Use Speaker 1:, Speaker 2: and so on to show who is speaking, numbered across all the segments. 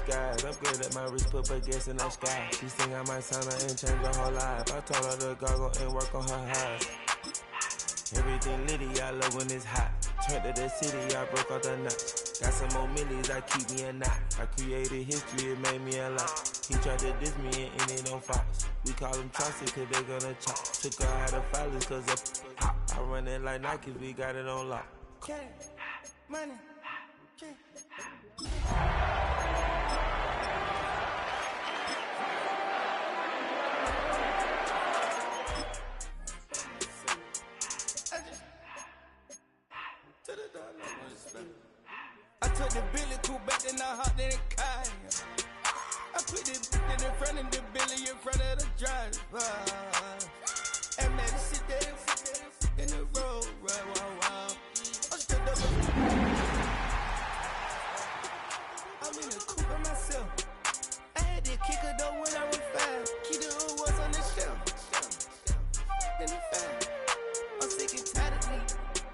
Speaker 1: skies. Upgraded my wrist, put baguettes in the sky. She think I might sign her and change her whole life. I told her to goggle and work on her highs. Everything litty, I love when it's hot. Turned to the city, I broke out the notch. Got some more millies, I keep me a knot. I created history, it made me a lot. He tried to diss me and ended on Fox. We call them Chauncey cause they gonna chop. Took her out of filers cause they hot. I run it like Nike, we got it on lock.
Speaker 2: Cash, money, cash. I took the Billy cool back and I hopped in the car. I put the in front of the Billy in front of the driver. And man, sit there in the road, right, wow. I'm still I'm in the coupe by myself. I had to kick her though when I was 5. Keep the old ones on the shelf. In the 5. I'm sick and tired of me.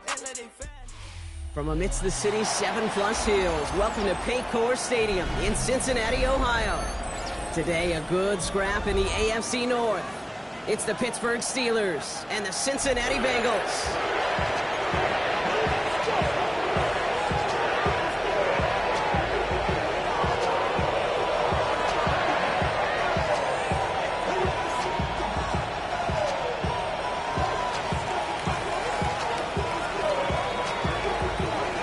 Speaker 2: Act like they fine.
Speaker 3: From amidst the city's 7+ hills, welcome to Paycor Stadium in Cincinnati, Ohio. Today, a good scrap in the AFC North. It's the Pittsburgh Steelers and the Cincinnati Bengals.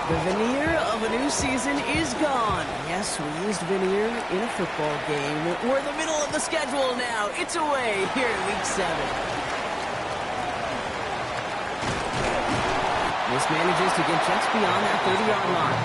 Speaker 3: The veneer of a new season is gone. Yes, we used veneer in a football game. We're in the middle of the schedule now. It's away here in Week 7. This manages to get just beyond that 30-yard line.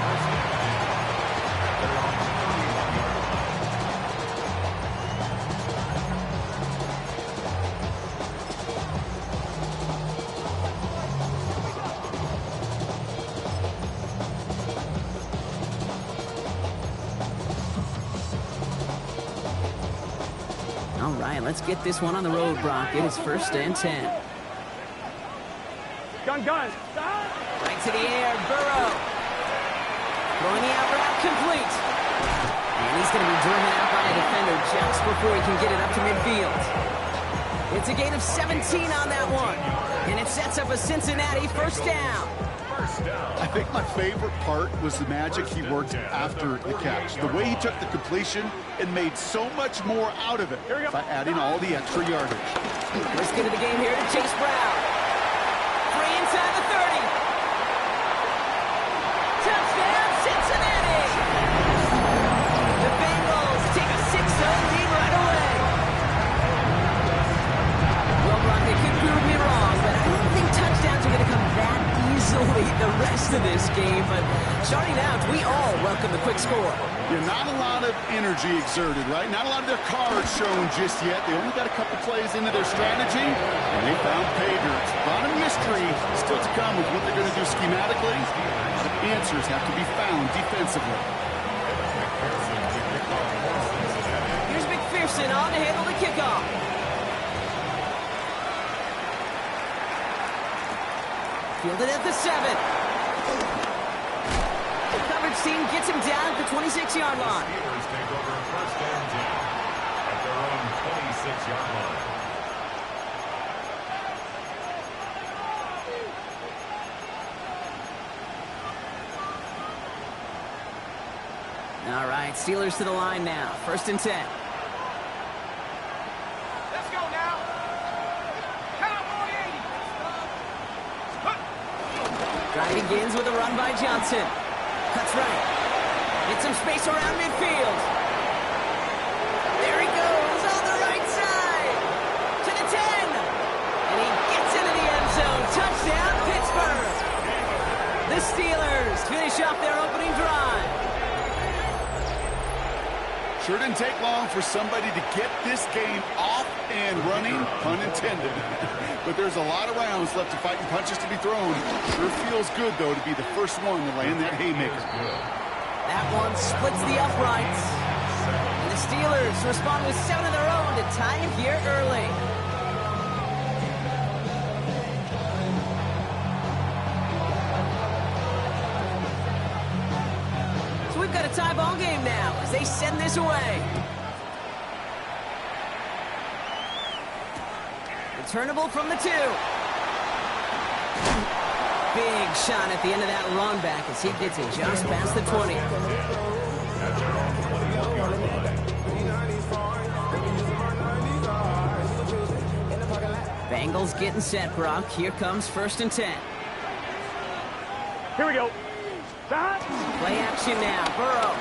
Speaker 3: All right, let's get this one on the road, Brock. It is 1st and 10.
Speaker 4: Gun.
Speaker 3: Right to the air, Burrow. Throwing the out route complete. And he's going to be driven out by a defender just before he can get it up to midfield. It's a gain of 17 on that one. And it sets up a Cincinnati first down.
Speaker 5: I think my favorite part was the magic he worked after the catch. The way he took the completion and made so much more out of it by adding all the extra yardage.
Speaker 3: First get of the game here to Chase Brown. Free inside the 30. Touchdown, Cincinnati! The Bengals take a 6-0 lead right away. Well, Brock, they could prove me wrong, but I don't think touchdowns are going to come that easily the rest of this game. But starting out, we all welcome the quick score.
Speaker 5: Yeah, not a lot of energy exerted, right? Not a lot of their cards shown just yet. They only got a couple plays into their strategy, and they found pay dirt. A lot of mystery still to come with what they're going to do schematically. The answers have to be found defensively.
Speaker 3: Here's McPherson on to handle the kickoff. Fielded at the 7. The coverage team gets him down at the 26-yard line.
Speaker 6: Steelers take over 1st and 10 at their own 26-yard line.
Speaker 3: All right, Steelers to the line now. 1st and 10.
Speaker 4: Let's go now. Cowboy 80.
Speaker 3: Drive begins with a run by Johnson. Cuts right. Gets some space around midfield. There he goes on the right side. To the 10. And he gets into the end zone. Touchdown, Pittsburgh. The Steelers finish off their opening drive.
Speaker 5: Sure didn't take long for somebody to get this game off and running, pun intended. But there's a lot of rounds left to fight and punches to be thrown. Sure feels good, though, to be the first one to land that haymaker.
Speaker 3: That one splits the uprights. And the Steelers respond with 7 of their own to tie it here early. So we've got a tie ball game now as they send this away. Returnable from the 2. Big shot at the end of that run back as he gets it just past the 20. Bengals getting set, Brock. Here comes 1st and 10.
Speaker 4: Here we go.
Speaker 3: Play action now. Burrow.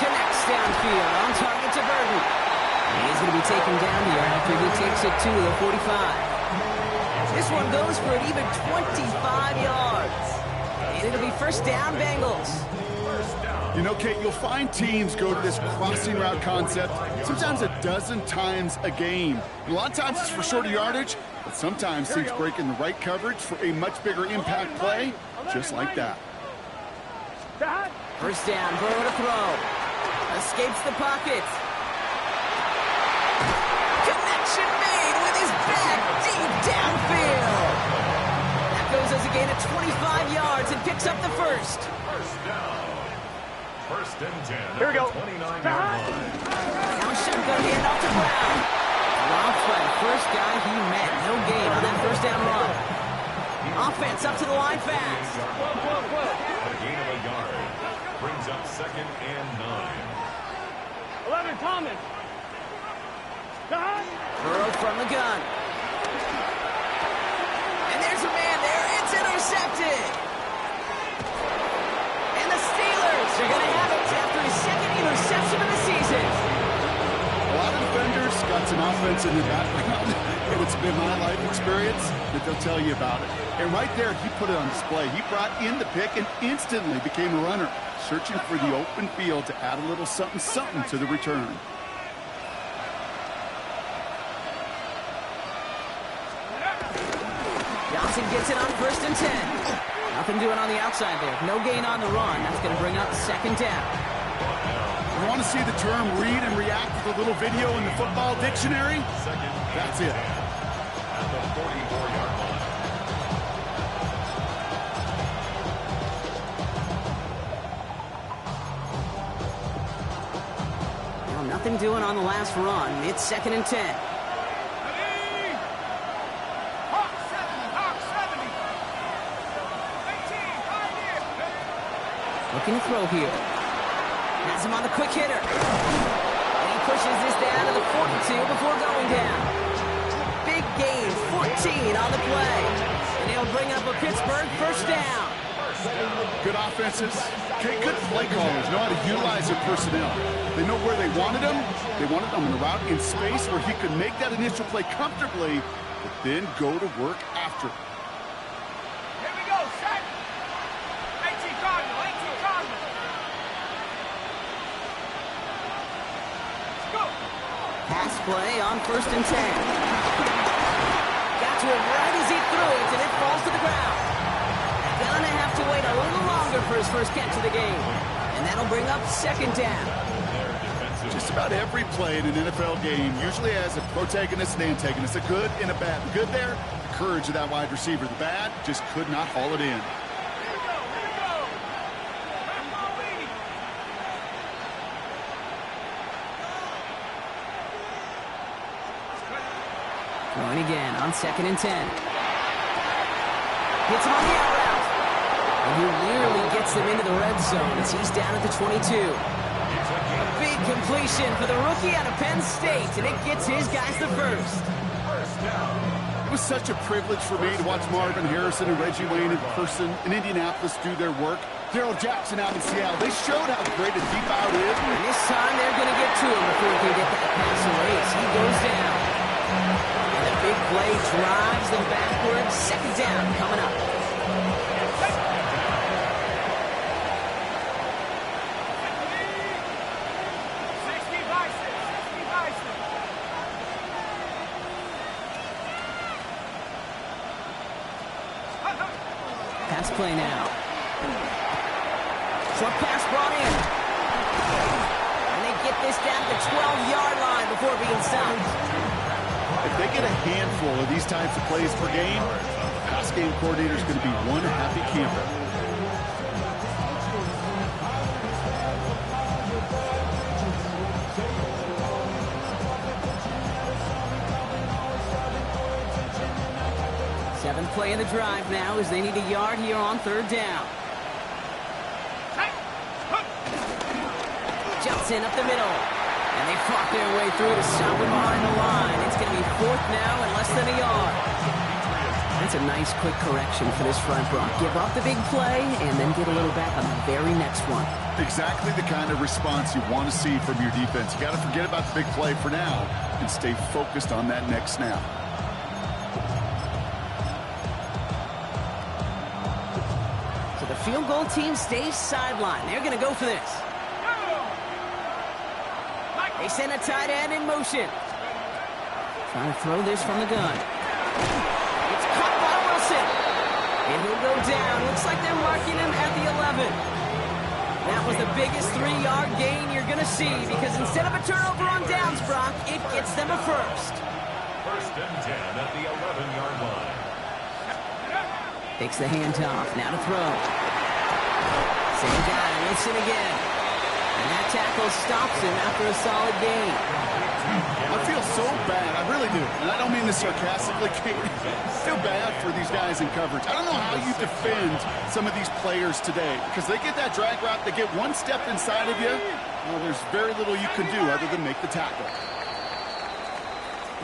Speaker 3: Connects downfield. On target to Burton. He's going to be taken down here after he takes it to the 45. This one goes for an even 25 yards. And it'll be 1st down, Bengals.
Speaker 5: You know, Kate, you'll find teams go to this crossing route concept sometimes a dozen times a game. And a lot of times it's for shorter yardage, but sometimes teams break in the right coverage for a much bigger impact play, just like that.
Speaker 3: 1st down, Burrow to throw. Escapes the pocket. Connection made with his back deep downfield. That goes as a gain of 25 yards and picks up the 1st.
Speaker 6: 1st down. 1st and 10.
Speaker 4: Here we go.
Speaker 6: 29-yard line.
Speaker 3: Now shotgun handoff to Brown. Dropped by the 1st guy he met. No gain on that 1st down run. Offense up to the line fast.
Speaker 6: A gain of a yard. Brings up 2nd and 9.
Speaker 4: 11, Thomas.
Speaker 3: Burrow from the gun. And there's a man there. It's intercepted. And the Steelers are going to have it after his 2nd interception of the season.
Speaker 5: A lot of defenders got some offense in the background, and it's been my life experience that they'll tell you about it. And right there, he put it on display. He brought in the pick and instantly became a runner, searching for the open field to add a little something to the return.
Speaker 3: Johnson gets it on 1st and 10. Nothing doing on the outside there. No gain on the run. That's going to bring up 2nd down.
Speaker 5: You want to see the term read and react with a little video in the football dictionary? That's it.
Speaker 6: At the 44-yard line.
Speaker 3: Well, nothing doing on the last run. It's 2nd and 10. Looking to throw here. Has him on the quick hitter. And he pushes this down to the 42 before going down. Big gain, 14 on the play. And he'll bring up a Pittsburgh 1st down.
Speaker 5: Good offenses. Okay, good play callers know how to utilize their personnel. They know where they wanted them. They wanted them in a route in space where he could make that initial play comfortably, but then go to work after.
Speaker 4: Here we go, set. 18 Cardinal, 18 Cardinal. Let's go.
Speaker 3: Pass play on 1st and 10. Got to it right as he threw it, and it falls to the ground. Gonna have to wait a little longer for his 1st catch of the game. And that'll bring up 2nd down.
Speaker 5: Just about every play in an NFL game usually has a protagonist and antagonist, a good and a bad. The good there, the courage of that wide receiver. The bad, just could not haul it in.
Speaker 3: Going again on 2nd and 10. Hits him on the out route. And he nearly gets them into the red zone as he's down at the 22. A big completion for the rookie out of Penn State, and it gets his guys the 1st.
Speaker 5: It was such a privilege for me to watch Marvin Harrison and Reggie Wayne in person in Indianapolis do their work. Darrell Jackson out in Seattle. They showed how great a deep out is.
Speaker 3: And this time they're going to get to him before he can get that pass away as he goes down. And the big play drives them backwards. 2nd down coming up. Pass play now. Short pass brought in. And they get this down to the 12-yard line before being stopped.
Speaker 5: If they get a handful of these types of plays per game, the pass game coordinator is going to be one happy camper.
Speaker 3: play of the drive now as they need a yard here on third down. Jumps in up the middle. And they fought their way through to stop him behind the line. It's going to be fourth now and less than a yard. That's a nice quick correction for this front, Brock. Give up the big play and then get a little back on the very next one.
Speaker 5: Exactly the kind of response you want to see from your defense. You got to forget about the big play for now and stay focused on that next snap.
Speaker 3: So the field goal team stays sidelined. They're going to go for this. They send a tight end in motion. Trying to throw this from the gun. It's caught by Wilson. And he'll go down. Looks like they're marking him at the 11. That was the biggest 3-yard gain you're going to see because instead of a turnover on downs, Brock, it gets them a first.
Speaker 6: First and 10 at the 11-yard line.
Speaker 3: Takes the handoff. Now to throw. Same guy. Wilson again. And that tackle stops him after a solid gain.
Speaker 5: I feel so bad. I really do. And I don't mean this sarcastically. I feel bad for these guys in coverage. I don't know how you defend some of these players today because they get that drag route, they get one step inside of you. Well, there's very little you can do other than make the tackle.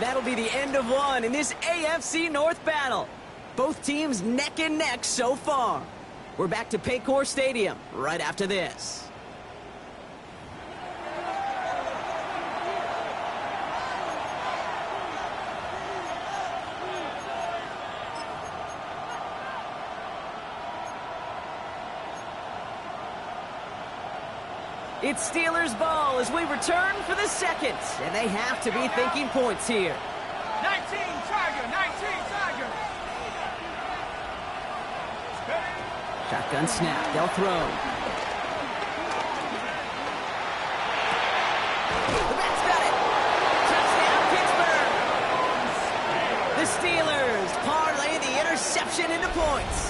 Speaker 3: That'll be the end of one in this AFC North battle. Both teams neck and neck so far. We're back to Paycor Stadium right after this. It's Steelers ball as we return for the second, and they have to be thinking points here.
Speaker 4: 19 Tiger, 19 Tiger.
Speaker 3: Shotgun snap, they'll throw. That's got it. Touchdown, Pittsburgh. The Steelers parlay the interception into points.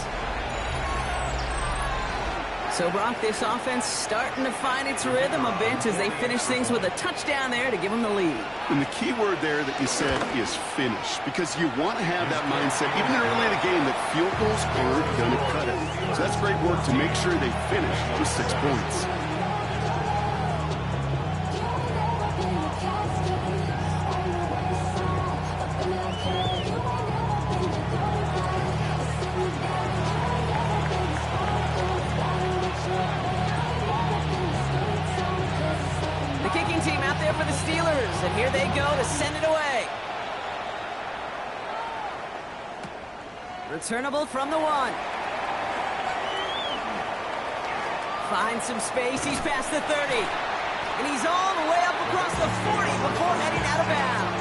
Speaker 3: So, Brock, this offense starting to find its rhythm a bit as they finish things with a touchdown there to give them the lead.
Speaker 5: And the key word there that you said is finish, because you want to have that mindset, even early in the game, that field goals aren't going to cut it. So that's great work to make sure they finish with 6 points.
Speaker 3: For the Steelers, and here they go to send it away. Returnable from the 1. Finds some space, he's past the 30. And he's all the way up across the 40 before heading out of bounds.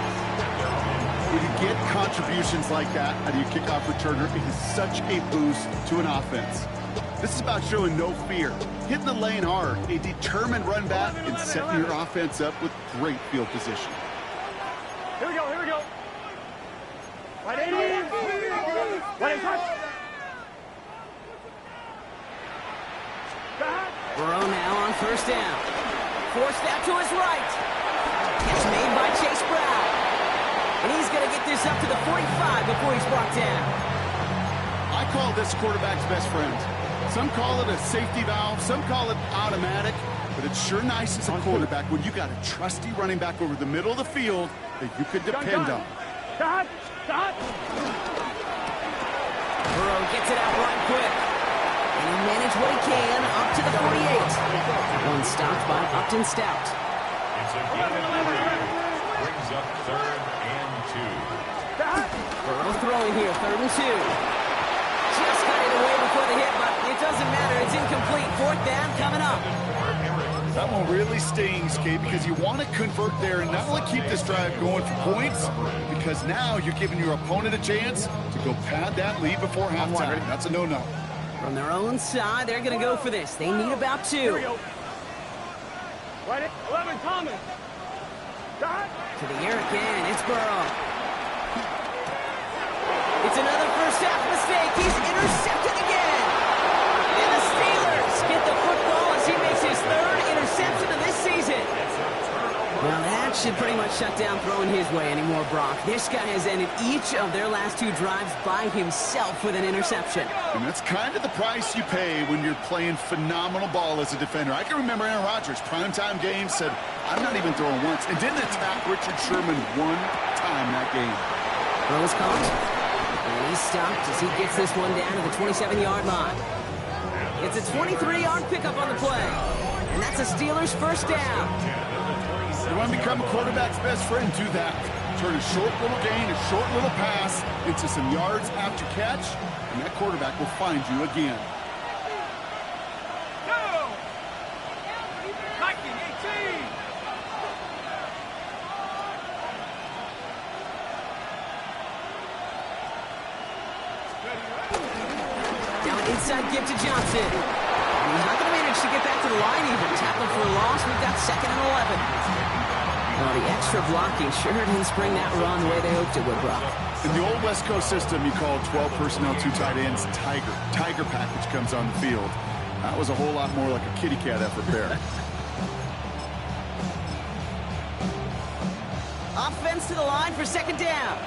Speaker 5: When you get contributions like that out of your kickoff returner, it is such a boost to an offense. This is about showing no fear, hitting the lane hard, a determined run back, and setting your offense up with great field position.
Speaker 4: Here we go, here we go. Right in. Right in touch.
Speaker 3: Burrow now on first down. Forced out to his right. Catch made by Chase Brown. And he's going to get this up to the 45 before he's brought down.
Speaker 5: I call this quarterback's best friend. Some call it a safety valve, some call it automatic, but it's sure nice as a quarterback when you got a trusty running back over the middle of the field that you could depend on.
Speaker 4: Stop!
Speaker 3: Burrow gets it out right quick. And he'll manage what he can up to the 48. One stopped by Upton Stout.
Speaker 6: It's a gain of 3. Brings up 3rd and 2.
Speaker 3: Burrow throwing here, 3rd and 2. Just got it away before the hit, but it doesn't matter. It's incomplete. 4th down coming up.
Speaker 5: That one really stings, Kate, because you want to convert there and not only keep this drive going for points, because now you're giving your opponent a chance to go pad that lead before halftime. That's a no-no.
Speaker 3: From their own side, they're going to go for this. They need about 2.
Speaker 4: Right in. 11, Thomas.
Speaker 3: To the air again. It's Burrow. It's another first half mistake. He's intercepted again. And the Steelers get the football as he makes his 3rd interception of this season. Now that should pretty much shut down throwing his way anymore, Brock. This guy has ended each of their last 2 drives by himself with an interception.
Speaker 5: And that's kind of the price you pay when you're playing phenomenal ball as a defender. I can remember Aaron Rodgers, primetime game, said, I'm not even throwing once, and didn't attack Richard Sherman one time that game.
Speaker 3: Throw is caught, and he's stopped as he gets this one down to the 27-yard line. It's a 23-yard pickup on the play, and that's a Steelers first down.
Speaker 5: You want to become a quarterback's best friend, do that. Turn a short little gain, a short little pass into some yards after catch, and that quarterback will find you again.
Speaker 4: Go! Viking 18!
Speaker 3: Now an inside give to Johnson. And he's not going to manage to get back to the line even. Tackle for a loss. We've got 2nd and 11. Well, the extra blocking sure didn't spring that run the way they hoped it would, Brock.
Speaker 5: In the old West Coast system, you called 12 personnel, 2 tight ends, Tiger. Tiger package comes on the field. That was a whole lot more like a kitty cat effort there.
Speaker 3: Offense to the line for 2nd down.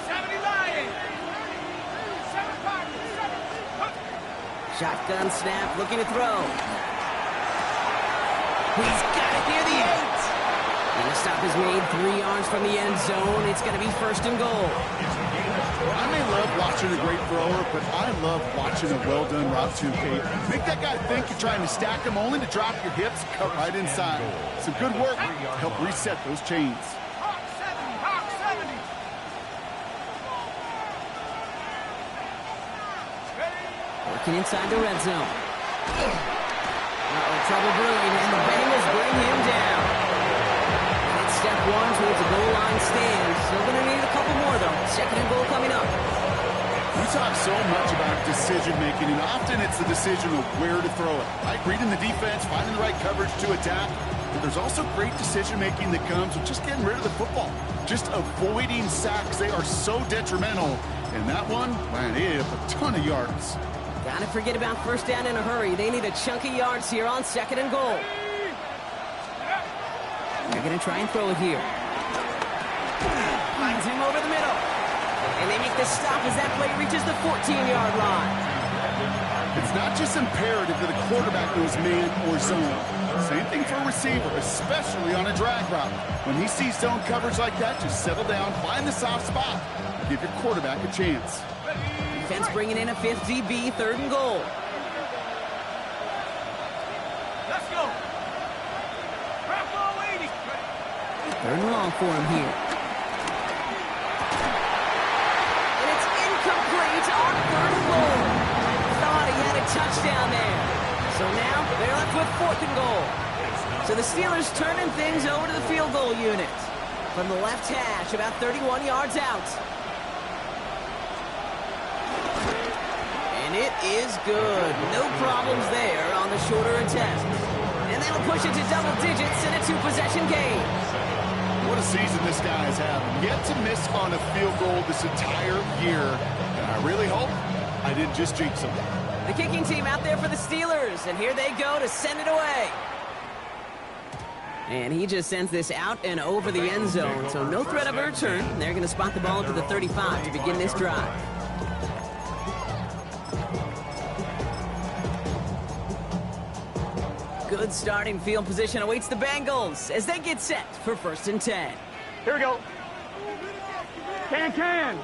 Speaker 4: 70 Lions! 7 Cardinals! 7...
Speaker 3: Shotgun snap, looking to throw. He's got it near the 8. And the stop is made 3 yards from the end zone. It's going to be 1st and goal.
Speaker 5: I may love watching a great thrower, but I love watching a well-done route to Kate. Make that guy think you're trying to stack him only to drop your hips, cut right inside. Some good work to help reset those chains.
Speaker 4: Hawk 70! Hawk 70!
Speaker 3: Working inside the red zone. Trouble brewing, and the Bengals bring him down. And it's step 1 towards the goal line stand. Still going to need a couple more, though. 2nd and goal coming up.
Speaker 5: We talk so much about decision-making, and often it's the decision of where to throw it. Right? Reading the defense, finding the right coverage to attack. But there's also great decision-making that comes with just getting rid of the football. Just avoiding sacks. They are so detrimental. And that one, man, it up a ton of yards.
Speaker 3: Gotta forget about 1st down in a hurry. They need a chunk of yards here on 2nd and goal. They're gonna try and throw it here. Finds him over the middle. And they make the stop as that play reaches the 14-yard line.
Speaker 5: It's not just imperative that a quarterback knows man or zone. Same thing for a receiver, especially on a drag route. When he sees zone coverage like that, just settle down, find the soft spot, give your quarterback a chance.
Speaker 3: Defense bringing in a 5th DB, 3rd and goal.
Speaker 4: Let's go! Bravo 80!
Speaker 3: 3rd and long for him here. And it's incomplete on 3rd and goal. Thought he had a touchdown there. So now they're left with 4th and goal. So the Steelers turning things over to the field goal unit. From the left hash, about 31 yards out. And it is good. No problems there on the shorter attempt. And that'll push it to double digits in a 2-possession game.
Speaker 5: What a season this guy has had. Yet to miss on a field goal this entire year. And I really hope I didn't just jinx him.
Speaker 3: The kicking team out there for the Steelers. And here they go to send it away. And he just sends this out and over the end zone. So no threat of a return. They're going to spot the ball up to the 35 to begin this drive. Good starting field position awaits the Bengals as they get set for 1st and 10.
Speaker 4: Here we go. Can.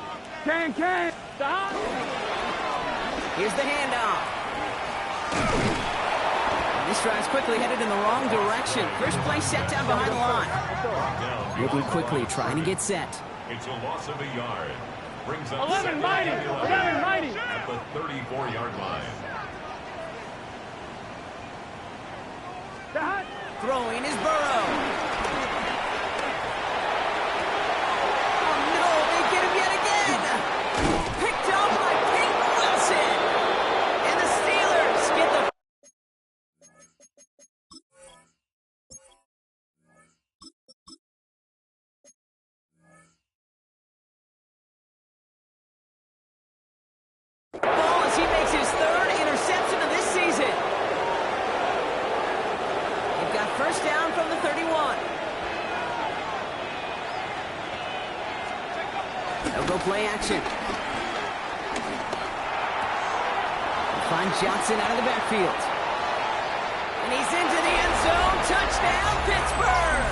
Speaker 4: Stop.
Speaker 3: Here's the handoff. This drive's quickly headed in the wrong direction. First play set down behind the line. Moving quickly, trying to get set.
Speaker 6: It's a loss of a yard. Brings up
Speaker 4: 11 mighty.
Speaker 6: At the 34-yard line.
Speaker 3: Throwing is Burrow. Oh no, they get him yet again. Picked up by Peyton Wilson. And the Steelers get the... ball as he makes his 3rd interception of this season. Go play action. Find Johnson out of the backfield. And he's into the end zone. Touchdown, Pittsburgh!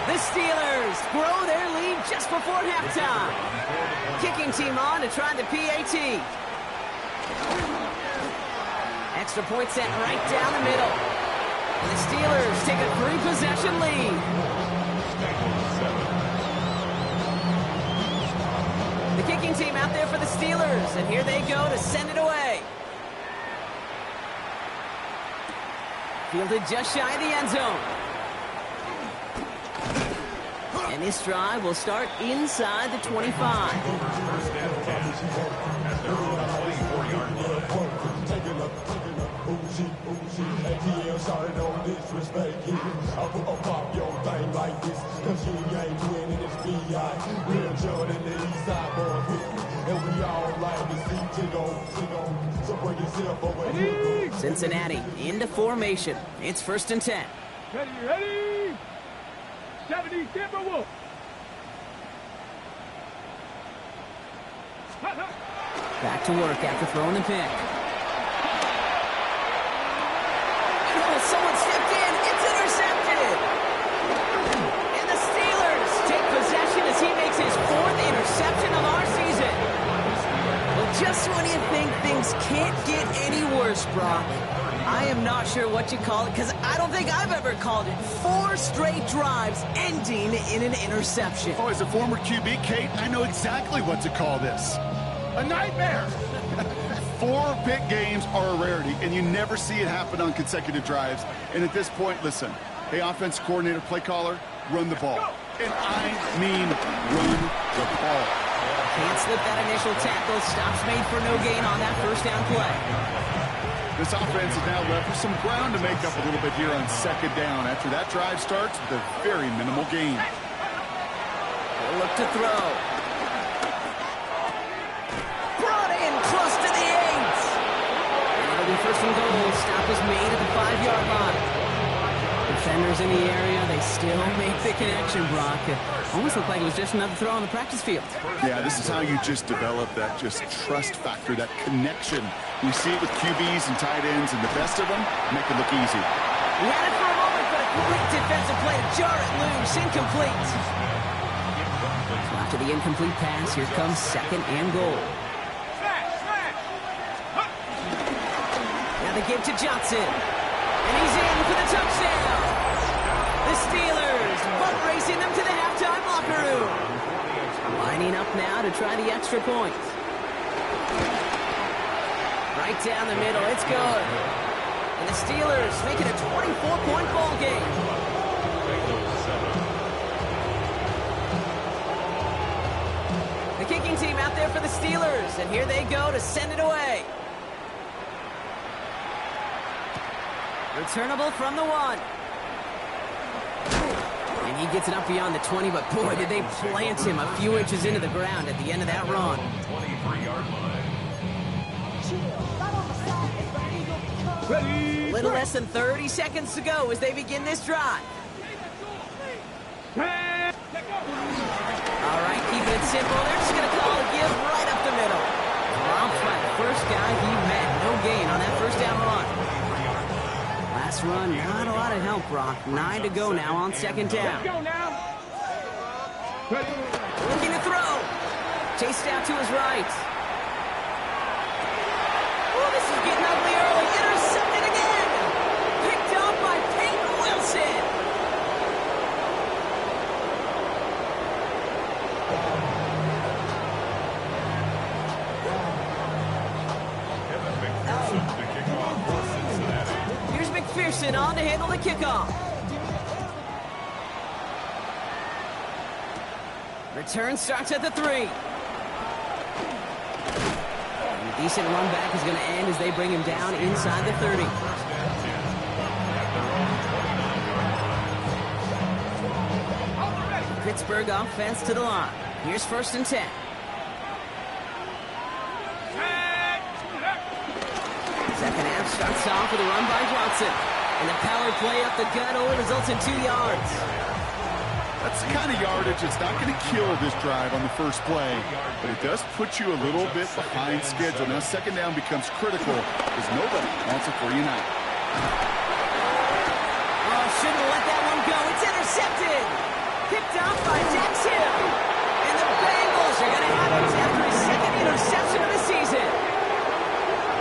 Speaker 3: The Steelers grow their lead just before halftime. Kicking team on to try the PAT. Extra point sent right down the middle. And the Steelers take a 3-possession lead. The kicking team out there for the Steelers, and here they go to send it away. Fielded just shy of the end zone. And this drive will start inside the 25. Cincinnati into formation. It's 1st and 10.
Speaker 4: Ready? 70 Timberwolves.
Speaker 3: Back to work after throwing the pick. Oh, someone stepped in. It's intercepted. And the Steelers take possession as he makes his 4th interception of our season. Well, just when you think things can't get any worse, Brock, I am not sure what you call it, because I don't think I've ever called it 4 straight drives ending in an interception.
Speaker 5: Oh, as a former QB, Kate, I know exactly what to call this. A nightmare. 4 pick games are a rarity, and you never see it happen on consecutive drives. And at this point, listen, hey, offense coordinator, play caller, run the ball. And I mean run the ball.
Speaker 3: Can't slip that initial tackle. Stops made for no gain on that 1st down play.
Speaker 5: This offense is now left with some ground to make up a little bit here on 2nd down after that drive starts with a very minimal gain.
Speaker 3: They'll look to throw. Brought in close to the 8. And it'll be 1st and goal. Stop is made at the 5-yard line. Defenders in the area, they still make the connection, Brock. It almost looked like it was just another throw on the practice field.
Speaker 5: Yeah, this is how you just develop that just trust factor, that connection. We see it with QBs and tight ends, and the best of them make it look easy.
Speaker 3: He had it for a moment, but a quick defensive play to jar it loose. Incomplete. So after the incomplete pass, here comes 2nd and goal. Now they give to Johnson. And he's in for the touchdown. The Steelers butt racing them to the halftime locker room. Lining up now to try the extra point. Right down the middle, it's good. And the Steelers make it a 24-point ball game. The kicking team out there for the Steelers, and here they go to send it away. Returnable from the 1. And he gets it up beyond the 20, but boy, did they plant him a few inches into the ground at the end of that run.
Speaker 6: 23-yard line.
Speaker 3: Little less than 30 seconds to go as they begin this drive. All right, keeping it simple. They're just going to call a give right up the middle. Dropped by the first guy he met. No gain on that 1st down run. Last run, not a lot of help, Brock. 9 to go now on 2nd down. Looking to throw. Chased out to his right. Oh, this is getting ugly early. Intercepted again. Picked up by Peyton Wilson. Here's McPherson on to handle the kickoff. Return starts at the 3. And a decent run back is going to end as they bring him down inside the 30. Pittsburgh offense to the line. Here's 1st and 10. Second half starts off with a run by Johnson. And the power play up the gut only results in 2 yards.
Speaker 5: That's the kind of yardage that's not going to kill this drive on the first play, but it does put you a little bit behind schedule. Now, second down becomes critical because nobody wants it for you now.
Speaker 3: Oh, shouldn't have let that one go. It's intercepted. Picked off by Dax Hill. And the Bengals are going to have it after his second interception of the season.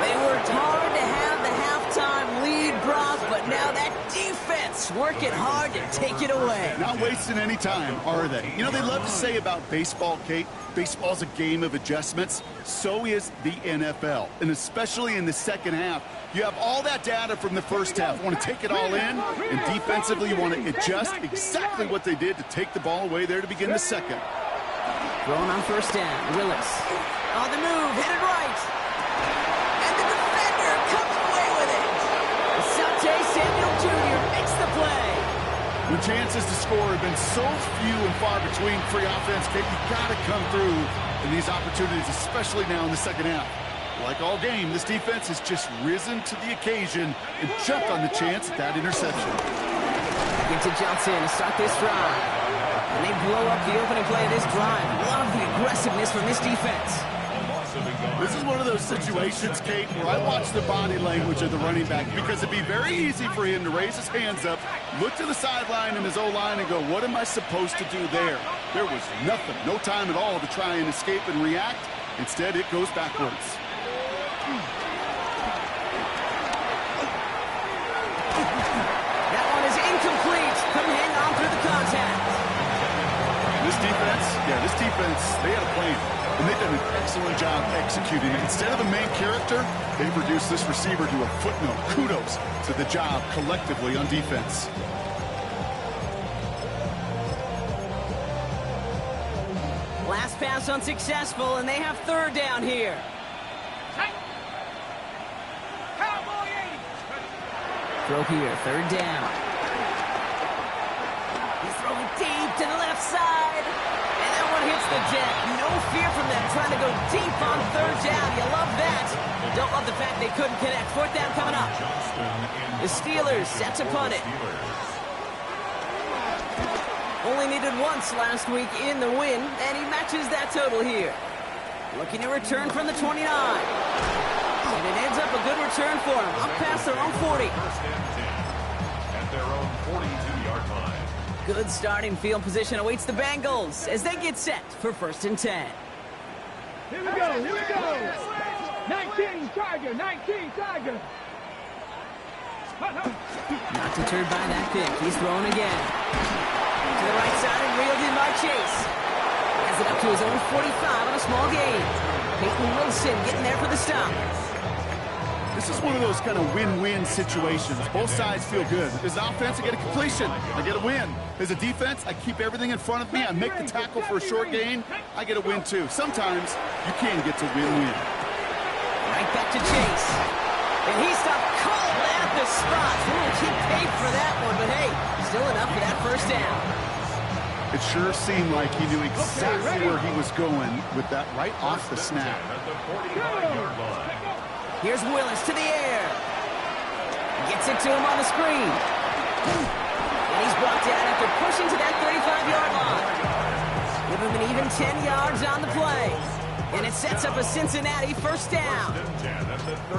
Speaker 3: They worked hard to have the halftime lead, Brock, but now that defense working hard to take it away.
Speaker 5: Not wasting any time, are they? You know, they love to say about baseball, Kate, baseball's a game of adjustments. So is the NFL, and especially in the second half. You have all that data from the first half. You want to take it all in, and defensively you want to adjust exactly what they did to take the ball away there to begin the second.
Speaker 3: Throwing on first down, Willis. On the move, headed right. And the defender comes away with it. Asante Samuel Jr. makes the play.
Speaker 5: When chances to score have been so few and far between free offense, Kate, you got to come through in these opportunities, especially now in the second half. Like all game, this defense has just risen to the occasion and jumped on the chance at that interception.
Speaker 3: Into Johnson to start this drive. And they blow up the opening play of this drive. Love the aggressiveness from this defense.
Speaker 5: This is one of those situations, Kate, where I watch the body language of the running back because it'd be very easy for him to raise his hands up, look to the sideline and his O-line and go, what am I supposed to do there? There was nothing, no time at all to try and escape and react. Instead, it goes backwards.
Speaker 3: That one is incomplete. Couldn't hang on through the contact.
Speaker 5: This defense, they had a plan, and they've done an excellent job executing it. Instead of a main character, they've reduced this receiver to a footnote. Kudos to the job collectively on defense.
Speaker 3: Last pass unsuccessful, and they have third down here. Throw here, third down. He's throwing deep to the left side. And that one hits the deck. No fear from them trying to go deep on third down. You love that. Don't love the fact they couldn't connect. Fourth down coming up. The Steelers set to punt it. Only needed once last week in the win, and he matches that total here. Looking to return from the 29. And it ends up a good return for him. Up past their own 40.
Speaker 6: At their own 42-yard line.
Speaker 3: Good starting field position awaits the Bengals as they get set for 1st and 10.
Speaker 4: Here we go, here we go. 19 Tiger, 19 Tiger.
Speaker 3: Not deterred by that pick. He's throwing again. To the right side and reeled in by Chase. Has it up to his own 45 on a small gain. Peyton Wilson getting there for the stop.
Speaker 5: This is one of those kind of win-win situations. Both sides feel good. As an offense, I get a completion. I get a win. As a defense, I keep everything in front of me. I make the tackle for a short gain. I get a win, too. Sometimes you can get to win-win.
Speaker 3: Right back to Chase. And he stopped cold at the spot. He paid for that one, but hey, still enough for that first down.
Speaker 5: It sure seemed like he knew exactly where he was going with that right off the snap.
Speaker 3: Here's Willis to the air. Gets it to him on the screen. And he's brought down after pushing to that 35-yard line. Give him an even 10 yards on the play. And it sets up a Cincinnati first down.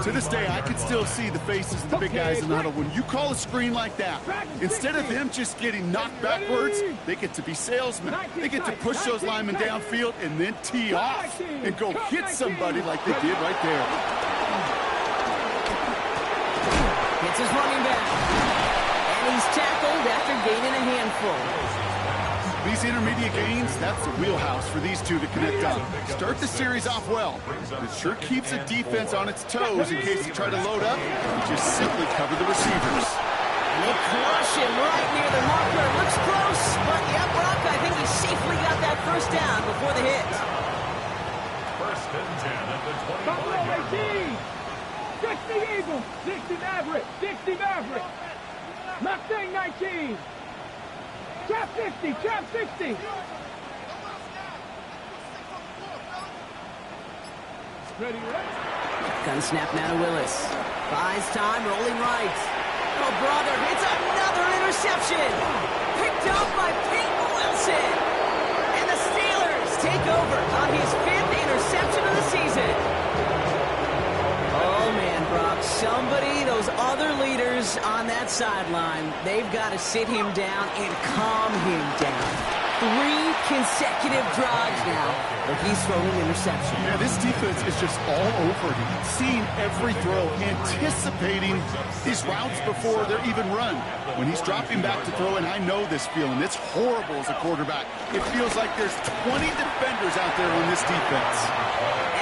Speaker 5: To this day, I can still see the faces of the big guys in the huddle. When you call a screen like that, instead of them just getting knocked backwards, they get to be salesmen. They get to push those linemen downfield and then tee off and go hit somebody like they did right there.
Speaker 3: Hits his running back. And he's tackled after gaining a handful.
Speaker 5: These intermediate gains, that's the wheelhouse for these two to connect on. Start the series off well. It sure keeps the defense on its toes in case you try to load up. You just simply cover the receivers.
Speaker 3: They crush him right near the marker. Looks close, but yeah, Brock, I think he safely got that first down before the hit.
Speaker 6: 1st and 10 at the
Speaker 4: 60
Speaker 6: 25-yard line.
Speaker 4: Eagles, 60 Maverick, 60 Maverick. Mustang 19. Trap 50, trap 50. Ready,
Speaker 3: Gun snap now to Willis. Buys time, rolling right. Oh, brother, it's another interception. Picked up by Peyton Wilson. And the Steelers take over on his 5th interception of the season. Oh, man, Brock, those other leaders on that sideline, they've got to sit him down and calm him down. 3 consecutive drives now, but he's throwing interception.
Speaker 5: Yeah, this defense is just all over him, seeing every throw, anticipating these routes before they're even run. When he's dropping back to throw, and I know this feeling, it's horrible as a quarterback. It feels like there's 20 defenders out there on this defense.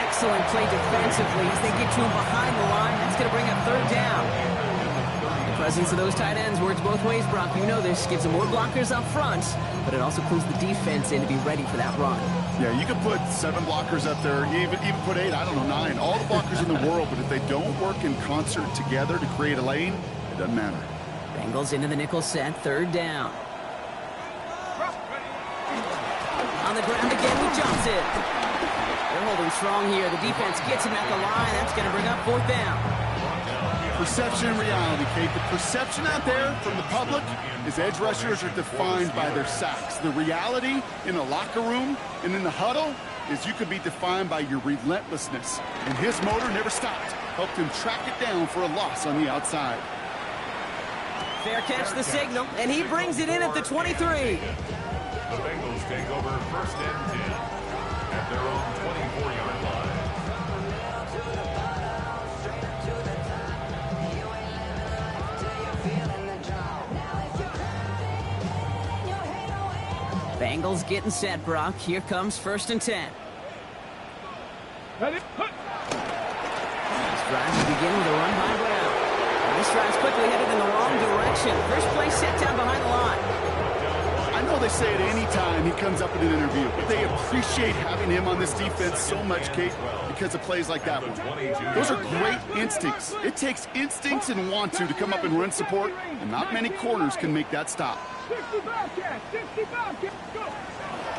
Speaker 3: Excellent play defensively as they get to him behind the line. That's going to bring up 3rd down. The presence of those tight ends works both ways, Brock. You know this. Gives them more blockers up front, but it also clues the defense in to be ready for that run.
Speaker 5: Yeah, you can put 7 blockers up there, even put 8, I don't know, 9. All the blockers in the world, but if they don't work in concert together to create a lane, it doesn't matter.
Speaker 3: Bengals into the nickel set, 3rd down. On the ground again with Johnson. They're holding strong here. The defense gets him at the line. That's going to bring up 4th down.
Speaker 5: Perception and reality, Kate. The perception out there from the public is edge rushers are defined by their sacks. The reality in the locker room and in the huddle is you could be defined by your relentlessness. And his motor never stopped. Helped him track it down for a loss on the outside.
Speaker 3: Fair catch the signal, and he brings it in at the 23.
Speaker 6: The Bengals take over 1st and 10 at their own 24-yard line.
Speaker 3: Bengals getting set, Brock. Here comes 1st and 10.
Speaker 4: Ready?
Speaker 3: This drive will begin with a run by Brown. And this drive's quickly headed in the wrong direction. First play set down behind the line.
Speaker 5: I know they say it any time he comes up in an interview, but they appreciate having him on this defense so much, Kate, because of plays like that one. Those are great instincts. It takes instincts and want to come up and run support, and not many corners can make that stop.
Speaker 4: 65 catch, 65 catch, go!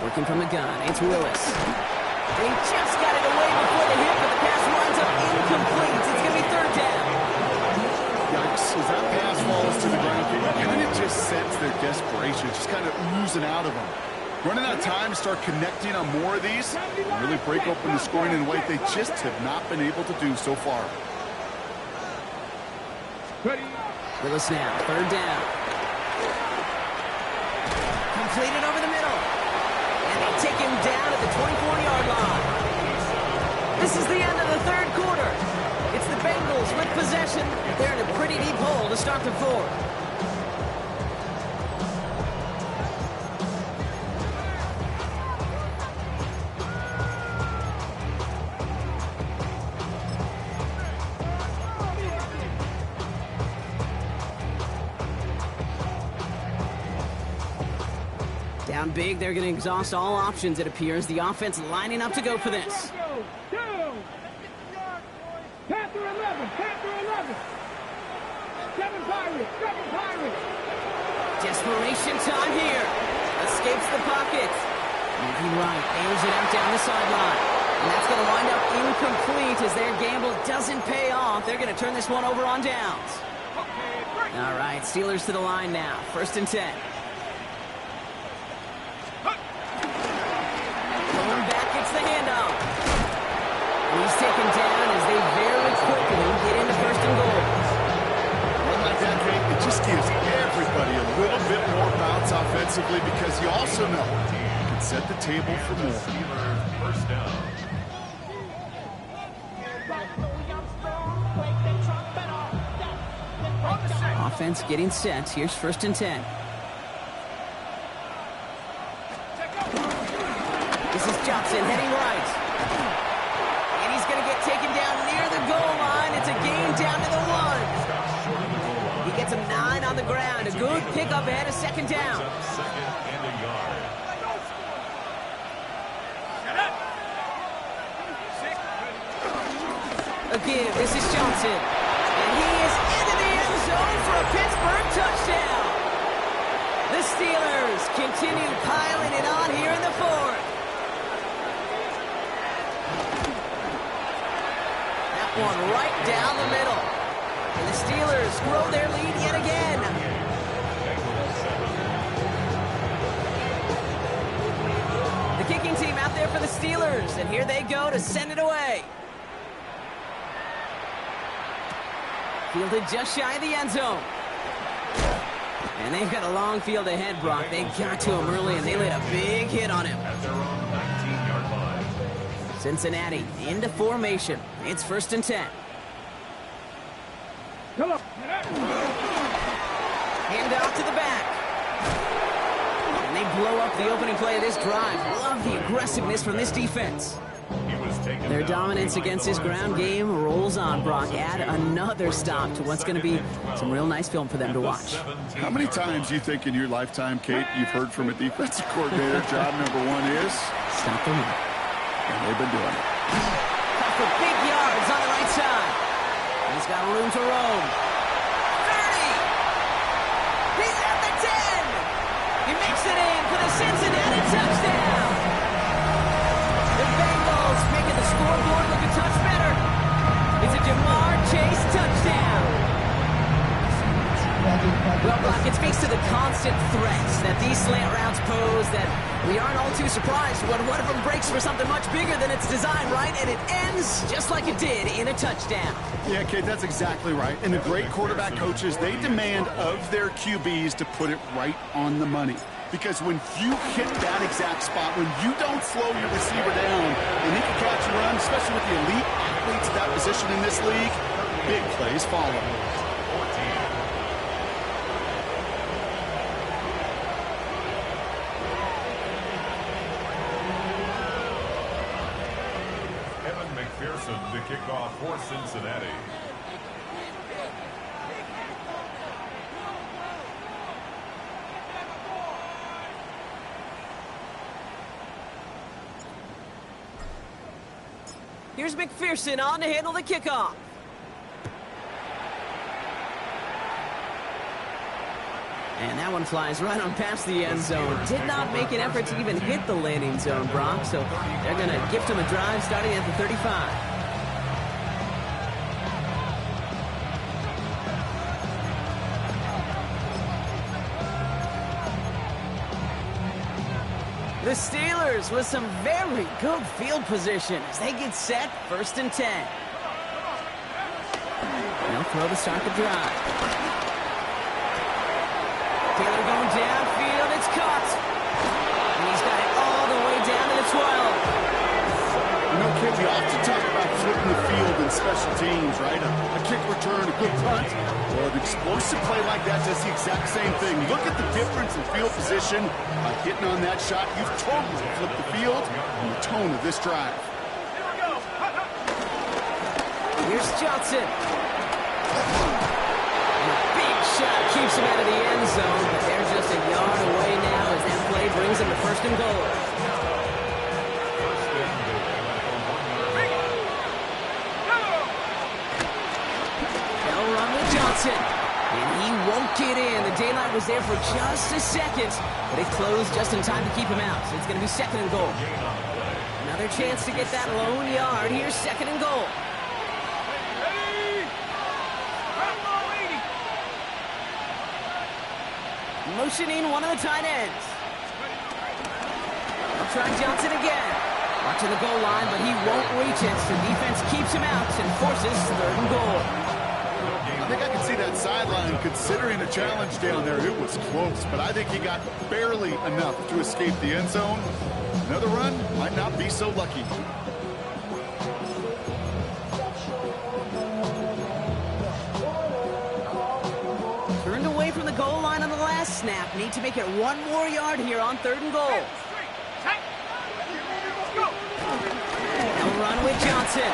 Speaker 3: Working from the gun, it's Willis. They just got it away before the hit, but the pass winds up incomplete. It's going to be 3rd down.
Speaker 5: Yikes, as that pass falls to the ground, and then it just sets their desperation, just kind of oozing out of them. Running out of time to start connecting on more of these and really break open the scoring in a way they just have not been able to do so far.
Speaker 4: Ready?
Speaker 3: Willis now, 3rd down. Completed over the middle. And they take him down at the 24-yard line. This is the end of the 3rd quarter. It's the Bengals with possession. They're in a pretty deep hole to start the 4th. Down big, they're going to exhaust all options, it appears. The offense lining up to go for this.
Speaker 4: Go! Panther 11, Panther 11! 7 Pirates, 7 Pirates!
Speaker 3: Desperation time here. Escapes the pocket. Moving right, airs it out down the sideline. And that's going to wind up incomplete as their gamble doesn't pay off. They're going to turn this one over on downs. All right, Steelers to the line now. 1st and 10. Going back, it's the handoff. And he's taken down as they very quickly get into 1st and goal.
Speaker 5: Run like that, Kate, it just gives everybody a little bit more bounce offensively because you also know you can set the table for more.
Speaker 6: Steelers 1st down.
Speaker 3: Offense getting set. Here's 1st and 10. This is Johnson heading right. And he's going to get taken down near the goal line. It's a gain down to the 1. He gets him 9 on the ground. A good pickup ahead of 2nd down.
Speaker 6: 2nd and a yard.
Speaker 3: Again, this is Johnson. And he is into the end zone for a Pittsburgh touchdown. The Steelers continue piling it on here in the 4th. That one right down the middle. And the Steelers grow their lead yet again. there for the Steelers, and here they go to send it away. Fielded just shy of the end zone. And they've got a long field ahead, Brock. They got to him early, and they laid a big hit on him.
Speaker 6: At their own 19-yard line.
Speaker 3: Cincinnati into formation. It's 1st and 10.
Speaker 4: Come on.
Speaker 3: Hand out to the back. And they blow up the opening play of this drive. Love the aggressiveness from this defense.
Speaker 6: He was taken
Speaker 3: Their
Speaker 6: down
Speaker 3: dominance
Speaker 6: behind
Speaker 3: against
Speaker 6: the
Speaker 3: his
Speaker 6: line
Speaker 3: ground
Speaker 6: scrimmage.
Speaker 3: game rolls on, Brock. Add another stop to what's going to be some real nice film for them to watch.
Speaker 5: How many times do you think in your lifetime, Kate, you've heard from a defensive coordinator, job number one is?
Speaker 3: Stop the run.
Speaker 5: And they've been doing it.
Speaker 3: Cut for big yards on the right side. He's got room to roam. 30. He's at the 10. He makes it in for the Cincinnati touchdown. The Bengals making the scoreboard look a touch better. It's a Jamar Chase touchdown. Well, Brock, it speaks to the constant threats that these slant routes pose that we aren't all too surprised when one of them breaks for something much bigger than its design, right? And it ends just like it did in a touchdown.
Speaker 5: Yeah, Kate, that's exactly right. And the great quarterback coaches, they demand of their QBs to put it right on the money. Because when you hit that exact spot, when you don't slow your receiver down, and he can catch and run, especially with the elite athletes at that position in this league, big plays follow.
Speaker 6: McPherson to kick off for Cincinnati.
Speaker 3: Here's McPherson on to handle the kickoff. And that one flies right on past the end zone. Did not make an effort to even hit the landing zone, Brock. So they're going to gift him a drive starting at the 35. The Steelers with some very good field position as they get set, 1st and 10. They'll throw to start the drive. Taylor going downfield, it's caught. And he's got it all the way down to the 12.
Speaker 5: You know, Kate, we often talk about flipping the field in special teams, right? A kick return, a good punt. Well, an explosive play like that does the exact same thing. Look at the difference in field position. By hitting on that shot, you've totally flipped the field and the tone of this drive.
Speaker 3: Here's Johnson. And a big shot keeps him out of the end zone, but they're just a yard away now as that play brings him to 1st and goal. They'll run with Johnson. And he won't get in. The daylight was there for just a second, but it closed just in time to keep him out. So it's going to be 2nd and goal. Another chance to get that lone yard. Here's 2nd and goal. Motioning one of the tight ends. They'll try Johnson again. Watching the goal line, but he won't reach it. So defense keeps him out and forces 3rd and goal.
Speaker 5: I think I can see that sideline considering a challenge down there. It was close, but I think he got barely enough to escape the end zone. Another run might not be so lucky.
Speaker 3: Turned away from the goal line on the last snap. Need to make it 1 more yard here on 3rd and goal. They'll run with Johnson.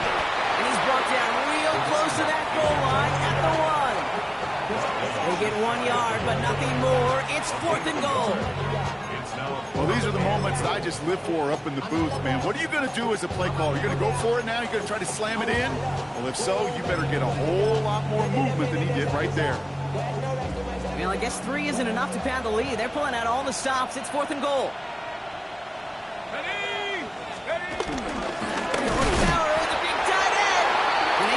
Speaker 3: And he's brought down real close to that goal line at the 1. They get 1 yard, but nothing more. It's 4th and goal.
Speaker 5: Well, these are the moments that I just live for up in the booth, man. What are you going to do as a play caller? You're going to go for it now? You're going to try to slam it in? Well, if so, you better get a whole lot more movement than he did right there.
Speaker 3: Well, I guess 3 isn't enough to pad the lead. They're pulling out all the stops. It's 4th and goal.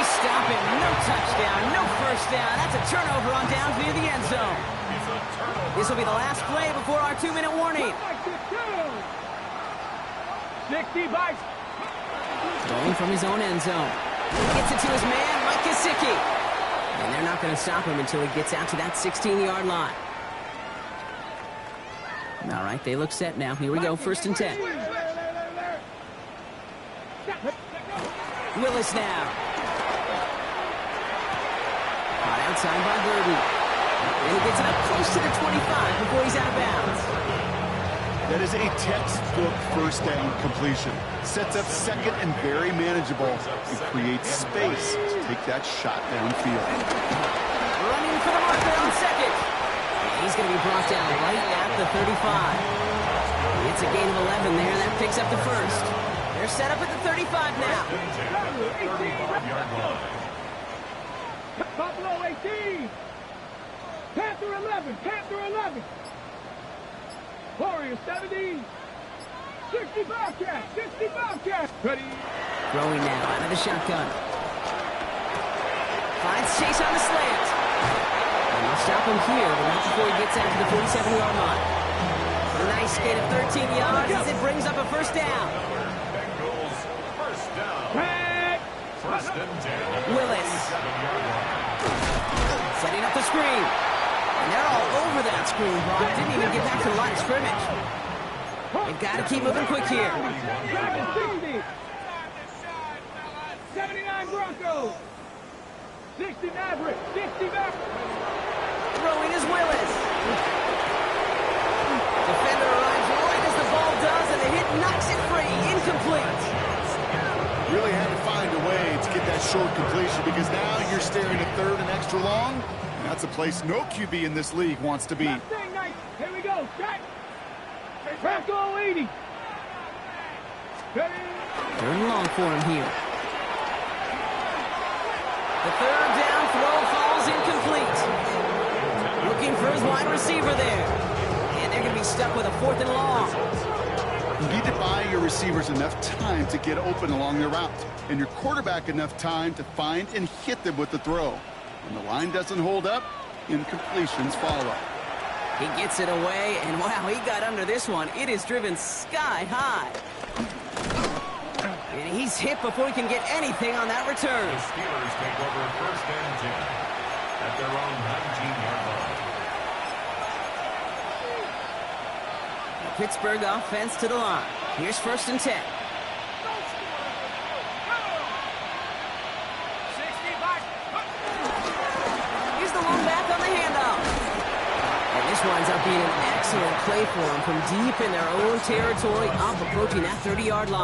Speaker 3: Stop it. No touchdown. No first down. That's a turnover on downs near the end zone. This will be the last play before our 2-minute warning.
Speaker 4: 60 by...
Speaker 3: Going from his own end zone. He gets it to his man, Mike Gesicki. And they're not going to stop him until he gets out to that 16-yard line. All right, they look set now. Here we go, 1st and 10. Willis now. Caught outside by Burden. And he gets it up close to the 25 before he's out of bounds.
Speaker 5: That is a textbook 1st down completion. Sets up 2nd and very manageable. It creates space to take that shot downfield.
Speaker 3: Running for the marker on 2nd. He's going to be brought down right at the 35. It's a gain of 11 there. That picks up the 1st. They're set up at the 35 now.
Speaker 6: 35-yard line.
Speaker 4: Buffalo 18. Panther 11. Panther 11. Warrior 70. 65 catch. 65 catch. Ready.
Speaker 3: Throwing now out of the shotgun. Finds Chase on the slant. And they'll stop him here, but not before he gets out to the 47-yard line. A nice gain of 13 yards as it brings up a 1st down.
Speaker 6: Bengals 1st down.
Speaker 4: Back.
Speaker 6: 1st and 10.
Speaker 3: Willis.
Speaker 6: 7-yard line.
Speaker 3: Setting up the screen. And they're all over that screen, Brock. Didn't even get back to the line of scrimmage. They've got to keep moving quick here.
Speaker 4: 60. 79 Broncos. 60 Maverick. 60 Maverick.
Speaker 3: Throwing is Willis. Defender arrives right as the ball does, and the hit knocks it free. Incomplete.
Speaker 5: Really had to find a way to get that short completion because now you're staring at 3rd and extra long. And that's a place no QB in this league wants to be.
Speaker 4: Here we go. Shot. Bronco 80. Ready.
Speaker 3: 3rd and long for him here. The 3rd down throw falls incomplete. Looking for his wide receiver there. And they're going to be stuck with a 4th and long.
Speaker 5: You need to buy your receivers enough time to get open along their route, and your quarterback enough time to find and hit them with the throw. When the line doesn't hold up, incompletions follow.
Speaker 3: He gets it away, and wow, he got under this one. It is driven sky high. And he's hit before he can get anything on that return.
Speaker 6: The Steelers take over 1st and 10 at their own 19-yard line.
Speaker 3: Pittsburgh offense to the line. Here's 1st and 10. Here's the long back on the handoff. And this winds up being an excellent play for them from deep in their own territory, up approaching that 30-yard line.